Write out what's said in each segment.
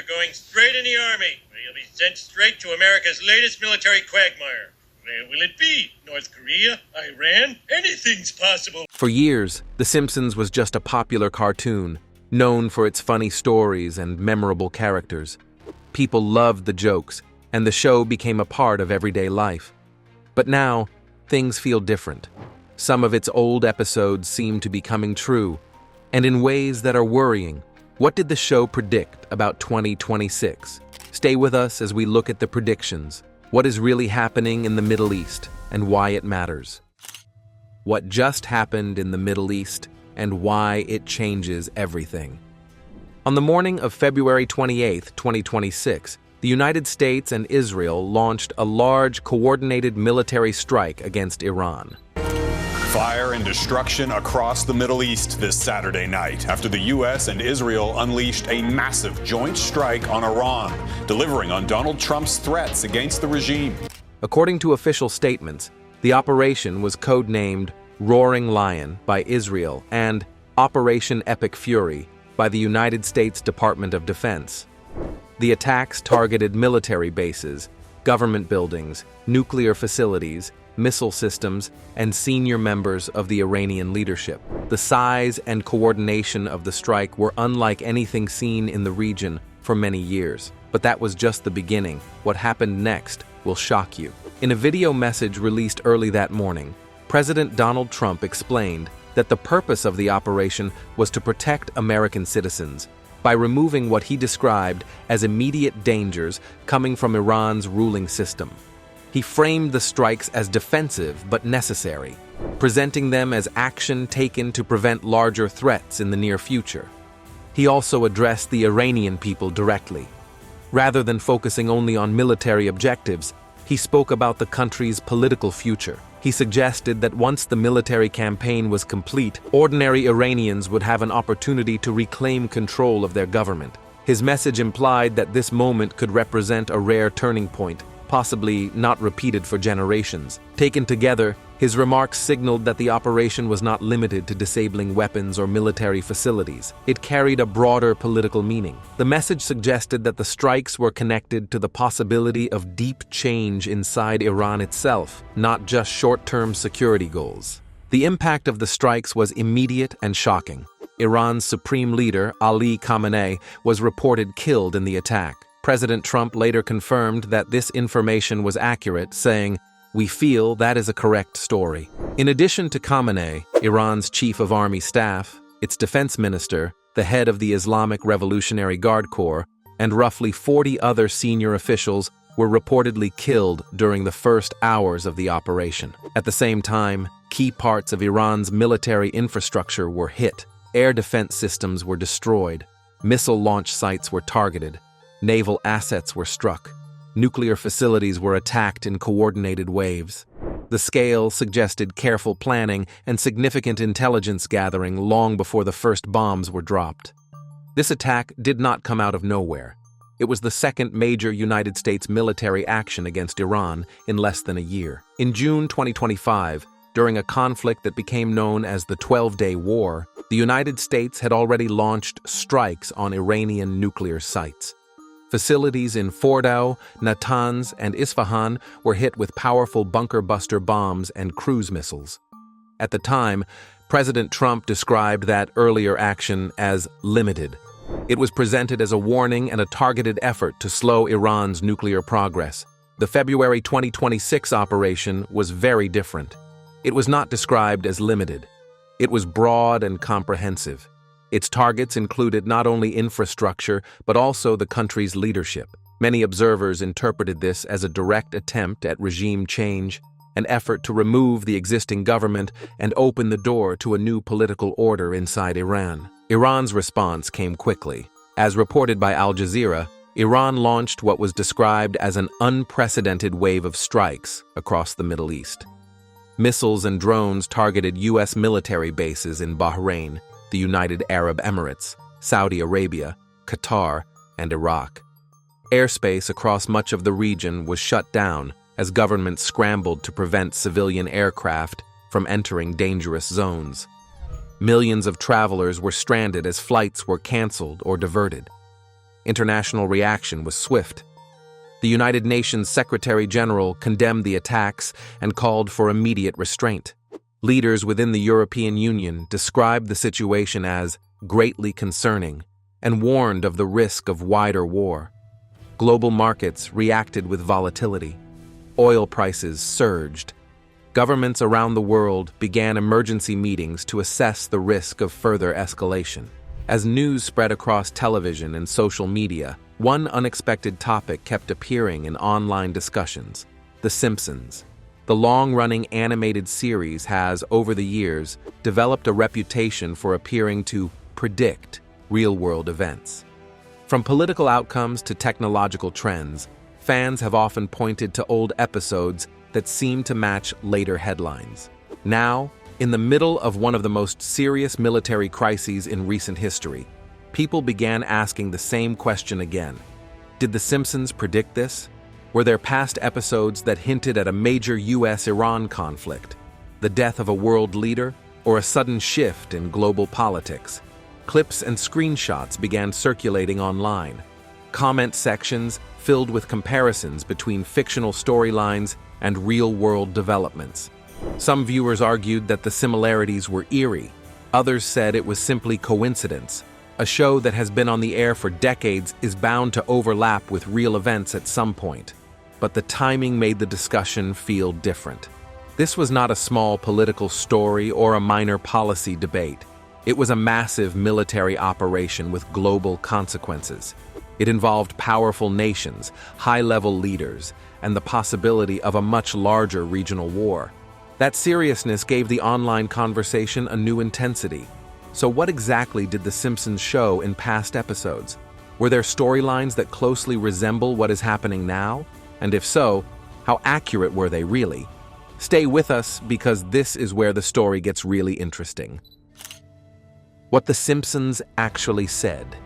You're going straight in the Army, where you'll be sent straight to America's latest military quagmire. Where will it be? North Korea? Iran? Anything's possible. For years, The Simpsons was just a popular cartoon, known for its funny stories and memorable characters. People loved the jokes, and the show became a part of everyday life. But now, things feel different. Some of its old episodes seem to be coming true, and in ways that are worrying. What did the show predict about 2026? Stay with us as we look at the predictions. What is really happening in the Middle East and why it matters? What just happened in the Middle East and why it changes everything. On the morning of February 28, 2026, the United States and Israel launched a large, coordinated military strike against Iran. Fire and destruction across the Middle East this Saturday night after the U.S. and Israel unleashed a massive joint strike on Iran, delivering on Donald Trump's threats against the regime. According to official statements, the operation was codenamed Roaring Lion by Israel and Operation Epic Fury by the United States Department of Defense. The attacks targeted military bases, government buildings, nuclear facilities, missile systems, and senior members of the Iranian leadership. The size and coordination of the strike were unlike anything seen in the region for many years. But that was just the beginning. What happened next will shock you. In a video message released early that morning, President Donald Trump explained that the purpose of the operation was to protect American citizens by removing what he described as immediate dangers coming from Iran's ruling system. He framed the strikes as defensive but necessary, presenting them as action taken to prevent larger threats in the near future. He also addressed the Iranian people directly. Rather than focusing only on military objectives, he spoke about the country's political future. He suggested that once the military campaign was complete, ordinary Iranians would have an opportunity to reclaim control of their government. His message implied that this moment could represent a rare turning point, possibly not repeated for generations. Taken together, his remarks signaled that the operation was not limited to disabling weapons or military facilities. It carried a broader political meaning. The message suggested that the strikes were connected to the possibility of deep change inside Iran itself, not just short-term security goals. The impact of the strikes was immediate and shocking. Iran's supreme leader, Ali Khamenei, was reported killed in the attack. President Trump later confirmed that this information was accurate, saying, "We feel that is a correct story." In addition to Khamenei, Iran's chief of army staff, its defense minister, the head of the Islamic Revolutionary Guard Corps, and roughly 40 other senior officials were reportedly killed during the first hours of the operation. At the same time, key parts of Iran's military infrastructure were hit. Air defense systems were destroyed. Missile launch sites were targeted. Naval assets were struck. Nuclear facilities were attacked in coordinated waves. The scale suggested careful planning and significant intelligence gathering long before the first bombs were dropped. This attack did not come out of nowhere. It was the second major United States military action against Iran in less than a year. In June 2025, during a conflict that became known as the 12-Day War, the United States had already launched strikes on Iranian nuclear sites. Facilities in Fordow, Natanz, and Isfahan were hit with powerful bunker-buster bombs and cruise missiles. At the time, President Trump described that earlier action as limited. It was presented as a warning and a targeted effort to slow Iran's nuclear progress. The February 2026 operation was very different. It was not described as limited. It was broad and comprehensive. Its targets included not only infrastructure, but also the country's leadership. Many observers interpreted this as a direct attempt at regime change, an effort to remove the existing government and open the door to a new political order inside Iran. Iran's response came quickly. As reported by Al Jazeera, Iran launched what was described as an unprecedented wave of strikes across the Middle East. Missiles and drones targeted U.S. military bases in Bahrain, the United Arab Emirates, Saudi Arabia, Qatar, and Iraq. Airspace across much of the region was shut down as governments scrambled to prevent civilian aircraft from entering dangerous zones. Millions of travelers were stranded as flights were canceled or diverted. International reaction was swift. The United Nations Secretary General condemned the attacks and called for immediate restraint. Leaders within the European Union described the situation as greatly concerning and warned of the risk of wider war. Global markets reacted with volatility. Oil prices surged. Governments around the world began emergency meetings to assess the risk of further escalation. As news spread across television and social media, one unexpected topic kept appearing in online discussions: The Simpsons. The long-running animated series has, over the years, developed a reputation for appearing to predict real-world events. From political outcomes to technological trends, fans have often pointed to old episodes that seem to match later headlines. Now, in the middle of one of the most serious military crises in recent history, people began asking the same question again. Did The Simpsons predict this? Were there past episodes that hinted at a major US-Iran conflict, the death of a world leader, or a sudden shift in global politics? Clips and screenshots began circulating online. Comment sections filled with comparisons between fictional storylines and real-world developments. Some viewers argued that the similarities were eerie. Others said it was simply coincidence. A show that has been on the air for decades is bound to overlap with real events at some point. But the timing made the discussion feel different. This was not a small political story or a minor policy debate. It was a massive military operation with global consequences. It involved powerful nations, high-level leaders, and the possibility of a much larger regional war. That seriousness gave the online conversation a new intensity. So what exactly did The Simpsons show in past episodes? Were there storylines that closely resemble what is happening now? And if so, how accurate were they really? Stay with us, because this is where the story gets really interesting. What The Simpsons actually said.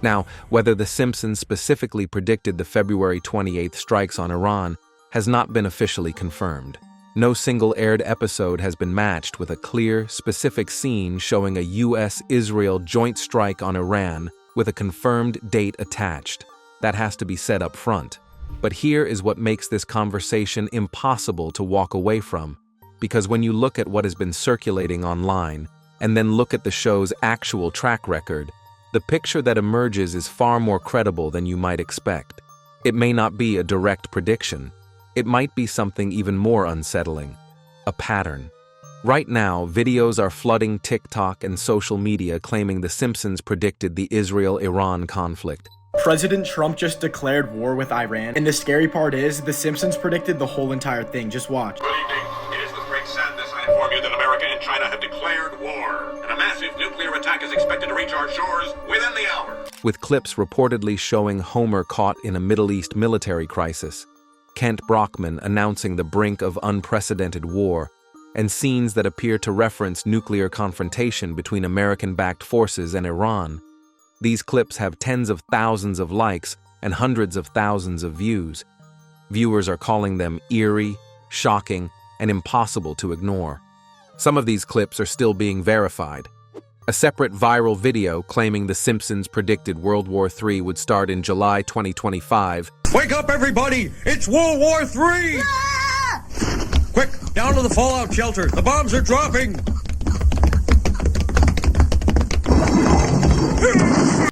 Now, whether The Simpsons specifically predicted the February 28th strikes on Iran has not been officially confirmed. No single aired episode has been matched with a clear, specific scene showing a US-Israel joint strike on Iran with a confirmed date attached. That has to be said up front. But here is what makes this conversation impossible to walk away from, because when you look at what has been circulating online, and then look at the show's actual track record, the picture that emerges is far more credible than you might expect. It may not be a direct prediction. It might be something even more unsettling. A pattern. Right now, videos are flooding TikTok and social media claiming The Simpsons predicted the Israel-Iran conflict. President Trump just declared war with Iran, and the scary part is, The Simpsons predicted the whole entire thing. Just watch. Good evening. It is with great sadness I inform you that America and China have declared war, and a massive nuclear attack is expected to reach our shores within the hour. With clips reportedly showing Homer caught in a Middle East military crisis, Kent Brockman announcing the brink of unprecedented war, and scenes that appear to reference nuclear confrontation between American-backed forces and Iran. These clips have tens of thousands of likes and hundreds of thousands of views. Viewers are calling them eerie, shocking, and impossible to ignore. Some of these clips are still being verified. A separate viral video claiming The Simpsons predicted World War III would start in July 2025. Wake up, everybody! It's World War III! Quick, down to the fallout shelter. The bombs are dropping!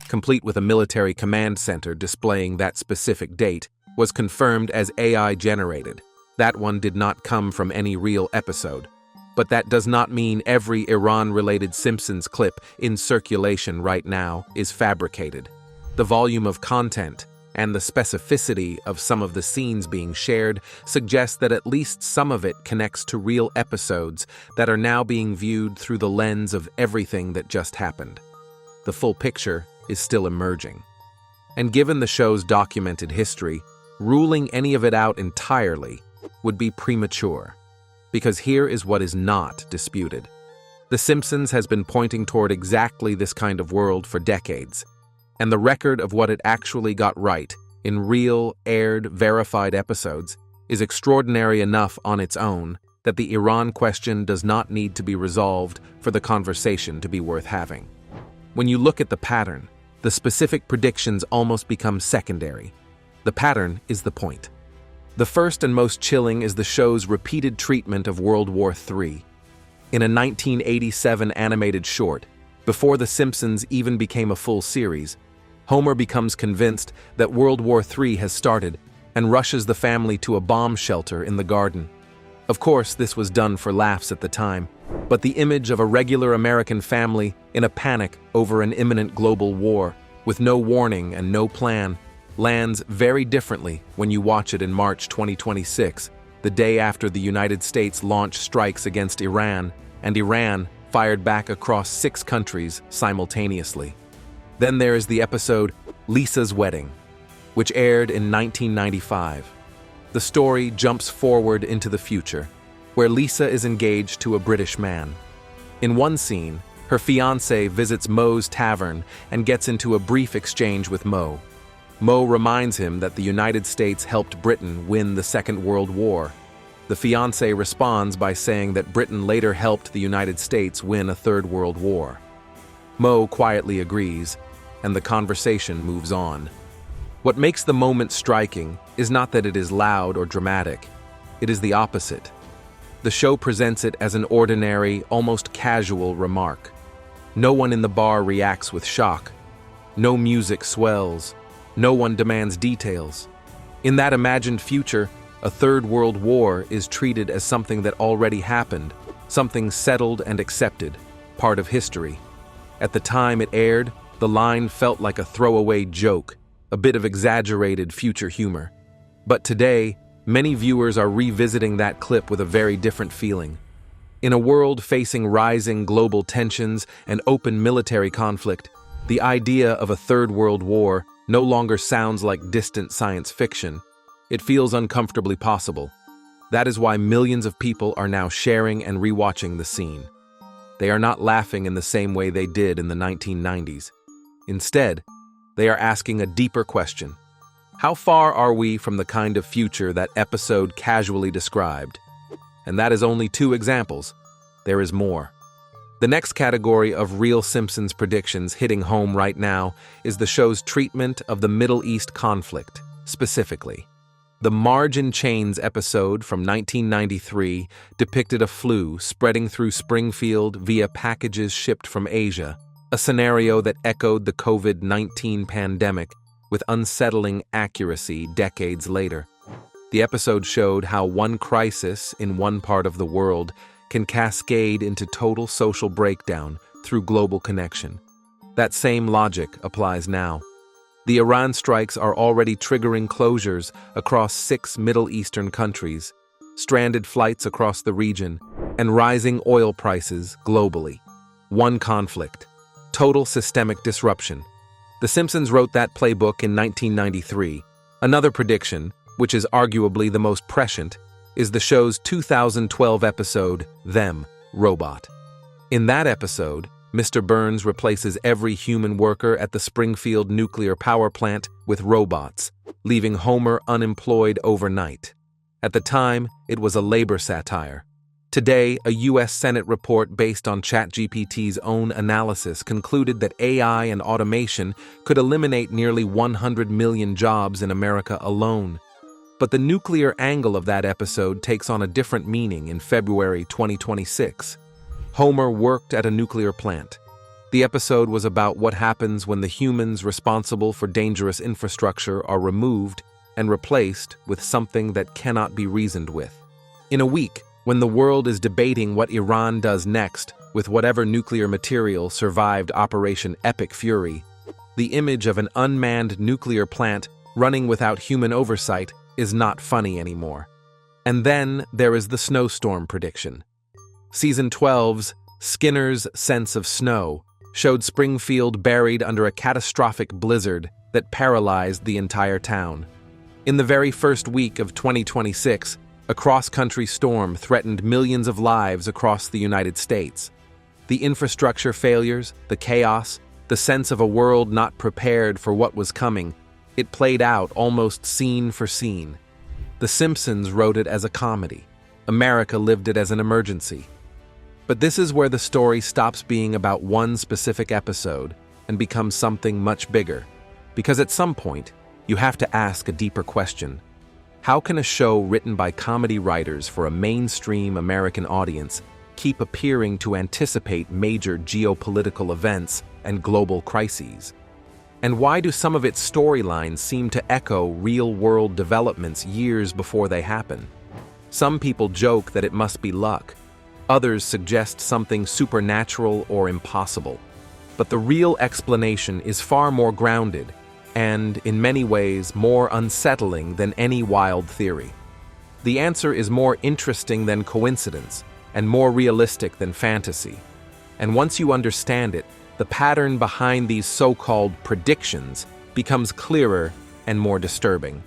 Complete with a military command center displaying that specific date, was confirmed as AI generated. That one did not come from any real episode. But that does not mean every Iran-related Simpsons clip in circulation right now is fabricated. The volume of content and the specificity of some of the scenes being shared suggests that at least some of it connects to real episodes that are now being viewed through the lens of everything that just happened. The full picture is still emerging. And given the show's documented history, ruling any of it out entirely would be premature. Because here is what is not disputed. The Simpsons has been pointing toward exactly this kind of world for decades, and the record of what it actually got right in real, aired, verified episodes is extraordinary enough on its own that the Iran question does not need to be resolved for the conversation to be worth having. When you look at the pattern, the specific predictions almost become secondary. The pattern is the point. The first and most chilling is the show's repeated treatment of World War III. In a 1987 animated short, before The Simpsons even became a full series, Homer becomes convinced that World War III has started and rushes the family to a bomb shelter in the garden. Of course, this was done for laughs at the time, but the image of a regular American family in a panic over an imminent global war, with no warning and no plan, lands very differently when you watch it in March 2026, the day after the United States launched strikes against Iran, and Iran fired back across 6 countries simultaneously. Then there is the episode Lisa's Wedding, which aired in 1995. The story jumps forward into the future, where Lisa is engaged to a British man. In one scene, her fiancé visits Moe's tavern and gets into a brief exchange with Moe. Moe reminds him that the United States helped Britain win the Second World War. The fiancé responds by saying that Britain later helped the United States win a Third World War. Moe quietly agrees, and the conversation moves on. What makes the moment striking is not that it is loud or dramatic. It is the opposite. The show presents it as an ordinary, almost casual remark. No one in the bar reacts with shock. No music swells. No one demands details. In that imagined future, a Third World War is treated as something that already happened, something settled and accepted, part of history. At the time it aired, the line felt like a throwaway joke, a bit of exaggerated future humor. But today, many viewers are revisiting that clip with a very different feeling. In a world facing rising global tensions and open military conflict, the idea of a Third World War no longer sounds like distant science fiction. It feels uncomfortably possible. That is why millions of people are now sharing and rewatching the scene. They are not laughing in the same way they did in the 1990s. Instead, they are asking a deeper question. How far are we from the kind of future that episode casually described? And that is only 2 examples. There is more. The next category of real Simpsons predictions hitting home right now is the show's treatment of the Middle East conflict, specifically. The Marge in Chains episode from 1993 depicted a flu spreading through Springfield via packages shipped from Asia, a scenario that echoed the COVID-19 pandemic with unsettling accuracy decades later. The episode showed how one crisis in one part of the world can cascade into total social breakdown through global connection. That same logic applies now. The Iran strikes are already triggering closures across 6 Middle Eastern countries, stranded flights across the region, and rising oil prices globally. One conflict, total systemic disruption. The Simpsons wrote that playbook in 1993. Another prediction, which is arguably the most prescient, is the show's 2012 episode, Them, Robot. In that episode, Mr. Burns replaces every human worker at the Springfield nuclear power plant with robots, leaving Homer unemployed overnight. At the time, it was a labor satire. Today, a U.S. Senate report based on ChatGPT's own analysis concluded that AI and automation could eliminate nearly 100 million jobs in America alone. But the nuclear angle of that episode takes on a different meaning in February 2026. Homer worked at a nuclear plant. The episode was about what happens when the humans responsible for dangerous infrastructure are removed and replaced with something that cannot be reasoned with. In a week, when the world is debating what Iran does next with whatever nuclear material survived Operation Epic Fury, the image of an unmanned nuclear plant running without human oversight is not funny anymore. And then there is the snowstorm prediction. Season 12's Skinner's Sense of Snow showed Springfield buried under a catastrophic blizzard that paralyzed the entire town. In the very first week of 2026, a cross-country storm threatened millions of lives across the United States. The infrastructure failures, the chaos, the sense of a world not prepared for what was coming, it played out almost scene for scene. The Simpsons wrote it as a comedy. America lived it as an emergency. But this is where the story stops being about one specific episode and become something much bigger. Because at some point, you have to ask a deeper question. How can a show written by comedy writers for a mainstream American audience keep appearing to anticipate major geopolitical events and global crises? And why do some of its storylines seem to echo real-world developments years before they happen? Some people joke that it must be luck. Others suggest something supernatural or impossible. But the real explanation is far more grounded and, in many ways, more unsettling than any wild theory. The answer is more interesting than coincidence and more realistic than fantasy. And once you understand it, the pattern behind these so-called predictions becomes clearer and more disturbing.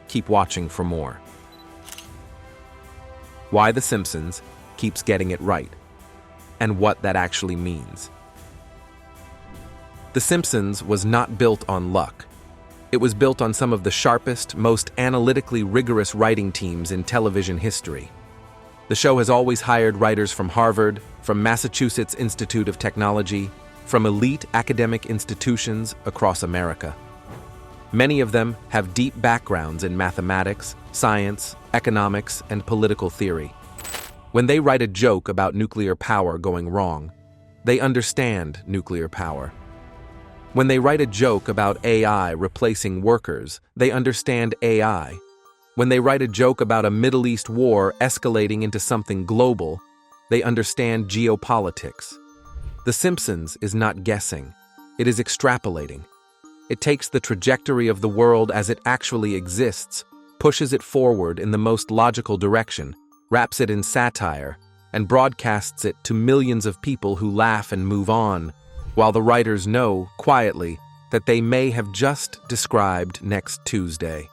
Keep watching for more. Why The Simpsons keeps getting it right, and what that actually means. The Simpsons was not built on luck. It was built on some of the sharpest, most analytically rigorous writing teams in television history. The show has always hired writers from Harvard, from Massachusetts Institute of Technology, from elite academic institutions across America. Many of them have deep backgrounds in mathematics, science, economics, and political theory. When they write a joke about nuclear power going wrong, they understand nuclear power. When they write a joke about AI replacing workers, they understand AI. When they write a joke about a Middle East war escalating into something global, they understand geopolitics. The Simpsons is not guessing. It is extrapolating. It takes the trajectory of the world as it actually exists, pushes it forward in the most logical direction, wraps it in satire, and broadcasts it to millions of people who laugh and move on, while the writers know, quietly, that they may have just described next Tuesday.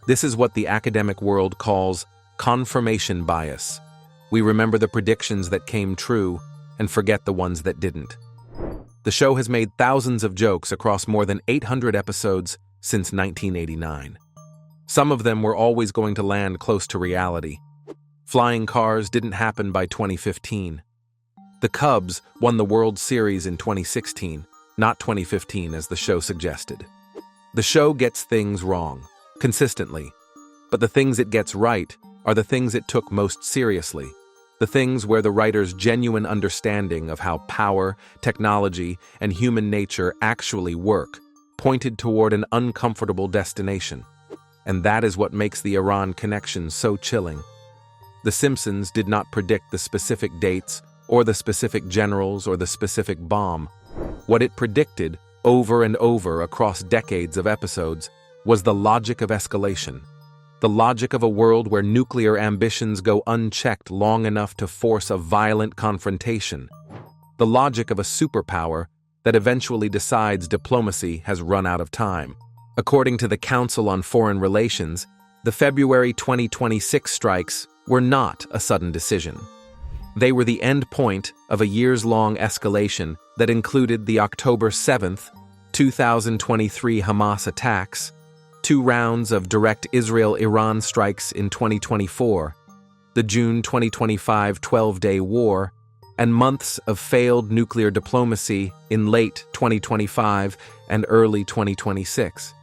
This is what the academic world calls confirmation bias. We remember the predictions that came true and forget the ones that didn't. The show has made thousands of jokes across more than 800 episodes since 1989. Some of them were always going to land close to reality. Flying cars didn't happen by 2015. The Cubs won the World Series in 2016, not 2015 as the show suggested. The show gets things wrong, consistently, but the things it gets right are the things it took most seriously, the things where the writer's genuine understanding of how power, technology, and human nature actually work pointed toward an uncomfortable destination. And that is what makes the Iran connection so chilling. The Simpsons did not predict the specific dates or the specific generals or the specific bomb. What it predicted, over and over across decades of episodes, was the logic of escalation. The logic of a world where nuclear ambitions go unchecked long enough to force a violent confrontation. The logic of a superpower that eventually decides diplomacy has run out of time. According to the Council on Foreign Relations, the February 2026 strikes were not a sudden decision. They were the end point of a years-long escalation that included the October 7th, 2023 Hamas attacks, 2 rounds of direct Israel-Iran strikes in 2024, the June 2025 12-day war, and months of failed nuclear diplomacy in late 2025 and early 2026.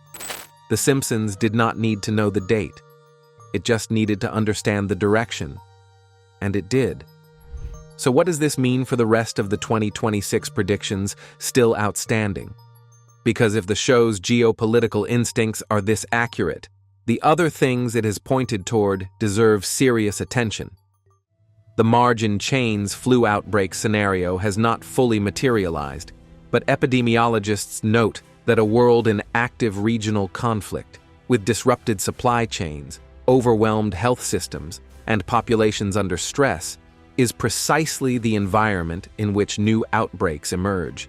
The Simpsons did not need to know the date. It just needed to understand the direction. And it did. So what does this mean for the rest of the 2026 predictions still outstanding? Because if the show's geopolitical instincts are this accurate, the other things it has pointed toward deserve serious attention. The Margin Chains flu outbreak scenario has not fully materialized, but epidemiologists note that a world in active regional conflict, with disrupted supply chains, overwhelmed health systems, and populations under stress, is precisely the environment in which new outbreaks emerge.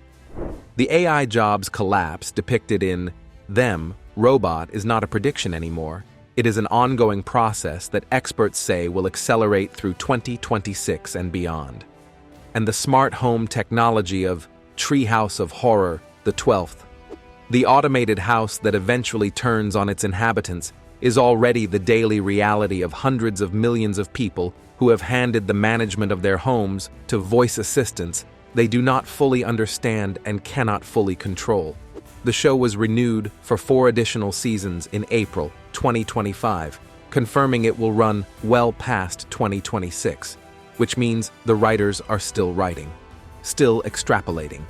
The AI jobs collapse depicted in Them, Robot is not a prediction anymore. It is an ongoing process that experts say will accelerate through 2026 and beyond. And the smart home technology of Treehouse of Horror, the 12th. The automated house that eventually turns on its inhabitants is already the daily reality of hundreds of millions of people who have handed the management of their homes to voice assistants they do not fully understand and cannot fully control. The show was renewed for 4 additional seasons in April 2025, confirming it will run well past 2026, which means the writers are still writing, still extrapolating,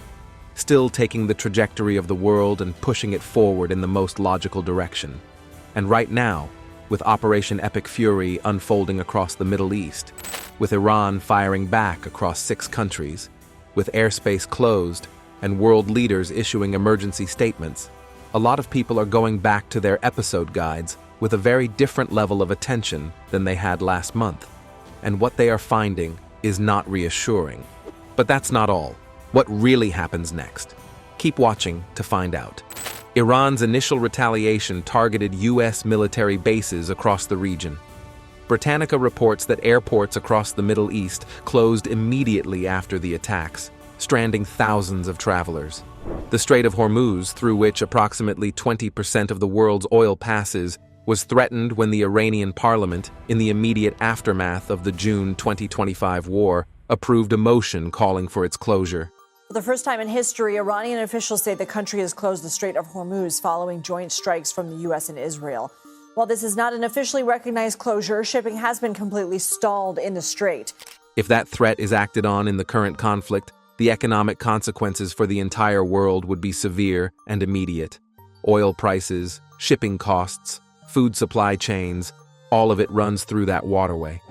still taking the trajectory of the world and pushing it forward in the most logical direction. And right now, with Operation Epic Fury unfolding across the Middle East, with Iran firing back across 6 countries, with airspace closed and world leaders issuing emergency statements, a lot of people are going back to their episode guides with a very different level of attention than they had last month. And what they are finding is not reassuring. But that's not all. What really happens next? Keep watching to find out. Iran's initial retaliation targeted U.S. military bases across the region. Britannica reports that airports across the Middle East closed immediately after the attacks, stranding thousands of travelers. The Strait of Hormuz, through which approximately 20% of the world's oil passes, was threatened when the Iranian parliament, in the immediate aftermath of the June 2025 war, approved a motion calling for its closure. For the first time in history, Iranian officials say the country has closed the Strait of Hormuz following joint strikes from the U.S. and Israel. While this is not an officially recognized closure, shipping has been completely stalled in the strait. If that threat is acted on in the current conflict, the economic consequences for the entire world would be severe and immediate. Oil prices, shipping costs, food supply chains, all of it runs through that waterway.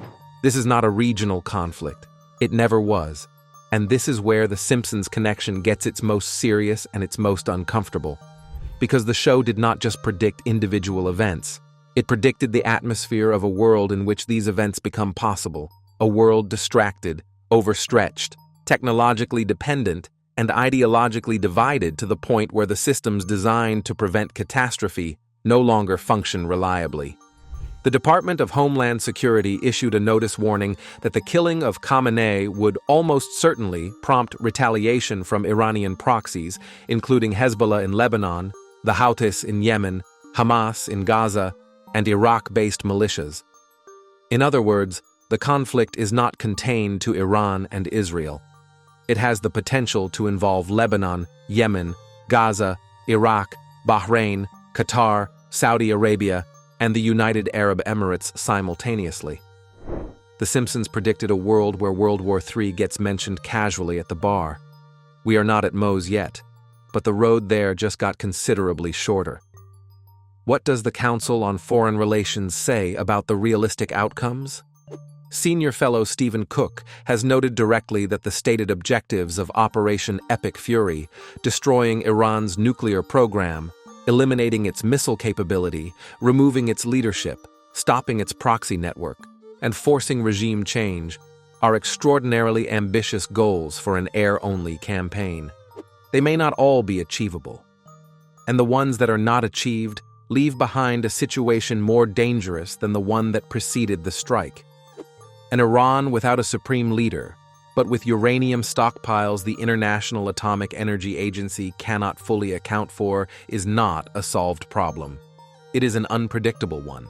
This is not a regional conflict. It never was. And this is where the Simpsons connection gets its most serious and its most uncomfortable. Because the show did not just predict individual events. It predicted the atmosphere of a world in which these events become possible. A world distracted, overstretched, technologically dependent, and ideologically divided to the point where the systems designed to prevent catastrophe no longer function reliably. The Department of Homeland Security issued a notice warning that the killing of Khamenei would almost certainly prompt retaliation from Iranian proxies, including Hezbollah in Lebanon, the Houthis in Yemen, Hamas in Gaza, and Iraq-based militias. In other words, the conflict is not contained to Iran and Israel. It has the potential to involve Lebanon, Yemen, Gaza, Iraq, Bahrain, Qatar, Saudi Arabia, and the United Arab Emirates simultaneously. The Simpsons predicted a world where World War III gets mentioned casually at the bar. We are not at Moe's yet, but the road there just got considerably shorter. What does the Council on Foreign Relations say about the realistic outcomes? Senior fellow Stephen Cook has noted directly that the stated objectives of Operation Epic Fury, destroying Iran's nuclear program, eliminating its missile capability, removing its leadership, stopping its proxy network, and forcing regime change, are extraordinarily ambitious goals for an air-only campaign. They may not all be achievable. And the ones that are not achieved leave behind a situation more dangerous than the one that preceded the strike. An Iran without a supreme leader, but with uranium stockpiles the International Atomic Energy Agency cannot fully account for, is not a solved problem. It is an unpredictable one.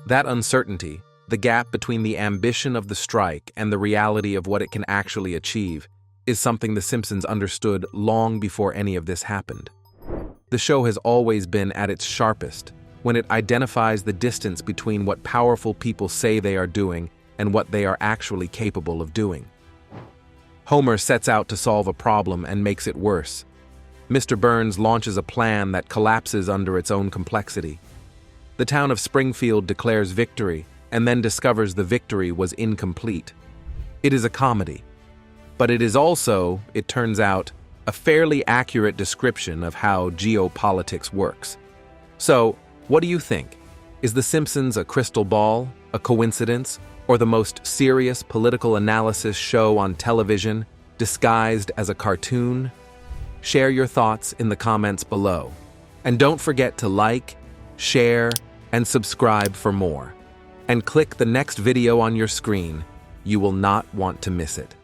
That uncertainty, the gap between the ambition of the strike and the reality of what it can actually achieve, is something The Simpsons understood long before any of this happened. The show has always been at its sharpest when it identifies the distance between what powerful people say they are doing and what they are actually capable of doing. Homer sets out to solve a problem and makes it worse. Mr. Burns launches a plan that collapses under its own complexity. The town of Springfield declares victory and then discovers the victory was incomplete. It is a comedy, but it is also, it turns out, a fairly accurate description of how geopolitics works. So, what do you think? Is The Simpsons a crystal ball, a coincidence, or the most serious political analysis show on television, disguised as a cartoon? Share your thoughts in the comments below. And don't forget to like, share, and subscribe for more. And click the next video on your screen. You will not want to miss it.